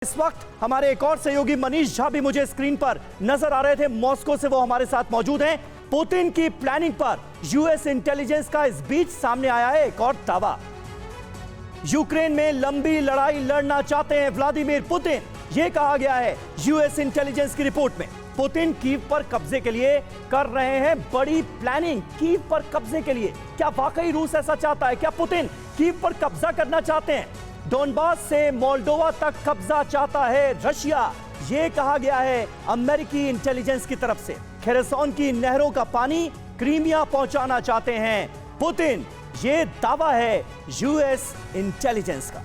इस वक्त हमारे एक और सहयोगी मनीष झा भी मुझे स्क्रीन पर नजर आ रहे थे। मॉस्को से वो हमारे साथ मौजूद हैं। पुतिन की प्लानिंग पर यूएस इंटेलिजेंस का इस बीच सामने आया है एक और दावा। यूक्रेन में लंबी लड़ाई लड़ना चाहते हैं व्लादिमीर पुतिन, यह कहा गया है यूएस इंटेलिजेंस की रिपोर्ट में। पुतिन कीव पर कब्जे के लिए कर रहे हैं बड़ी प्लानिंग। कीव पर कब्जे के लिए क्या वाकई रूस ऐसा चाहता है? क्या पुतिन कीव पर कब्जा करना चाहते हैं? डोनबास से मोल्डोवा तक कब्जा चाहता है रशिया, यह कहा गया है अमेरिकी इंटेलिजेंस की तरफ से। खेरसोन की नहरों का पानी क्रीमिया पहुंचाना चाहते हैं पुतिन, यह दावा है यूएस इंटेलिजेंस का।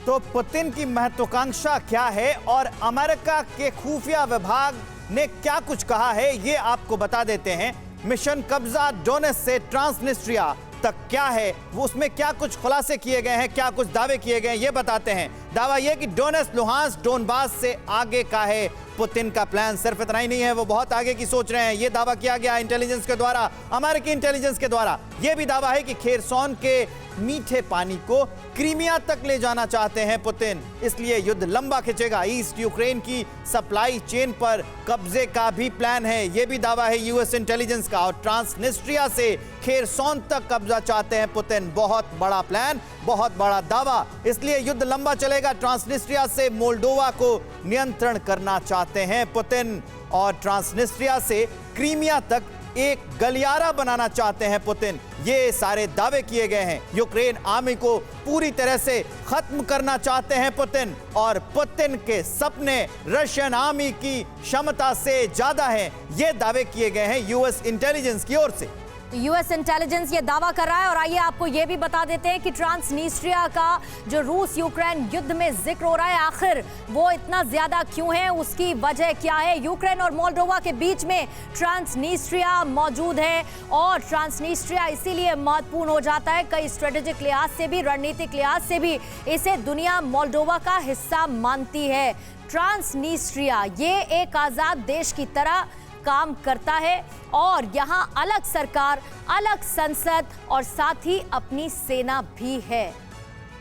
तो पुतिन की महत्वाकांक्षा क्या है और अमेरिका के खुफिया विभाग ने क्या कुछ कहा है, ये आपको बता देते हैं। मिशन कब्जा डोनेट्स्क से ट्रांसनिस्ट्रिया तक क्या है, वो उसमें क्या कुछ खुलासे किए गए हैं, क्या कुछ दावे किए गए हैं, ये बताते हैं। दावा यह कि डोनेट्स्क, लुहांस्क, डोनबास से आगे का है पुतिन का प्लान। सिर्फ इतना ही नहीं है, वो बहुत आगे की सोच रहे हैं। यह दावा किया गया इंटेलिजेंस के द्वारा, अमेरिकी इंटेलिजेंस के द्वारा। यह भी दावा है कि खेरसोन के मीठे पानी को क्रीमिया तक ले जाना चाहते हैं पुतिन, इसलिए युद्ध लंबा खिंचेगा। ईस्ट यूक्रेन की सप्लाई चेन पर कब्जे का भी प्लान है, यह भी दावा है यूएस इंटेलिजेंस का। और ट्रांसनिस्ट्रिया से खेरसोन तक कब्जा चाहते हैं पुतिन। बहुत बड़ा प्लान, बहुत बड़ा दावा, इसलिए युद्ध लंबा चलेगा। ट्रांसनिस्ट्रिया से मोल्डोवा को नियंत्रण करना चाहते हैं पुतिन और ट्रांसनिस्ट्रिया से क्रीमिया तक एक गलियारा बनाना चाहते हैं पुतिन। ये सारे दावे किए गए हैं। यूक्रेन आर्मी को पूरी तरह से खत्म करना चाहते हैं पुतिन, और पुतिन के सपने रशियन आर्मी की क्षमता से ज्यादा हैं। ये दावे किए गए हैं यूएस इंटेलिजेंस की ओर से। यूएस इंटेलिजेंस ये दावा कर रहा है। और आइए आपको ये भी बता देते हैं कि ट्रांसनिस्ट्रिया का जो रूस यूक्रेन युद्ध में जिक्र हो रहा है, आखिर वो इतना ज्यादा क्यों है, उसकी वजह क्या है? यूक्रेन और मोल्डोवा के बीच में ट्रांसनिस्ट्रिया मौजूद है, और ट्रांसनिस्ट्रिया इसीलिए महत्वपूर्ण हो जाता है कई स्ट्रेटेजिक लिहाज से भी, रणनीतिक लिहाज से भी इसे दुनिया मोल्डोवा का हिस्सा मानती है। ट्रांसनिस्ट्रिया ये एक आजाद देश की तरह काम करता है, और यहां अलग सरकार, अलग संसद और साथ ही अपनी सेना भी है।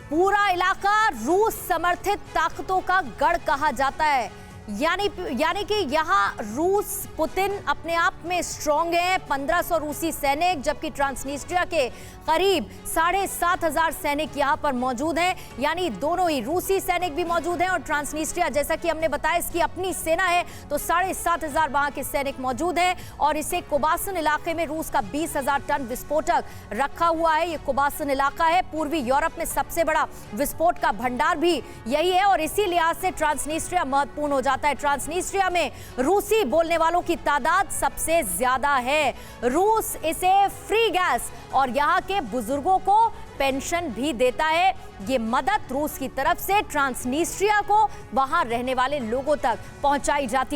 पूरा इलाका रूस समर्थित ताकतों का गढ़ कहा जाता है। यानी कि यहाँ रूस, पुतिन अपने आप में स्ट्रॉन्ग है। 1500 रूसी सैनिक, जबकि ट्रांसनिस्ट्रिया के करीब 7500 सैनिक यहाँ पर मौजूद हैं। यानी दोनों ही, रूसी सैनिक भी मौजूद हैं और ट्रांसनिस्ट्रिया, जैसा कि हमने बताया, इसकी अपनी सेना है, तो 7500 वहाँ के सैनिक मौजूद हैं। और इसे कोबासन इलाके में रूस का 20,000 टन विस्फोटक रखा हुआ है। ये कोबासन इलाका है, पूर्वी यूरोप में सबसे बड़ा विस्फोट का भंडार भी यही है, और इसी लिहाज से ट्रांसनिस्ट्रिया महत्वपूर्ण हो जाता है। ट्रांसनिस्ट्रिया में रूसी बोलने वालों की तादाद सबसे ज्यादा है। रूस इसे फ्री गैस और यहाँ के बुजुर्गों को पेंशन भी देता है। ये मदद रूस की तरफ से ट्रांसनिस्ट्रिया को वहां रहने वाले लोगों तक पहुंचाई जाती है।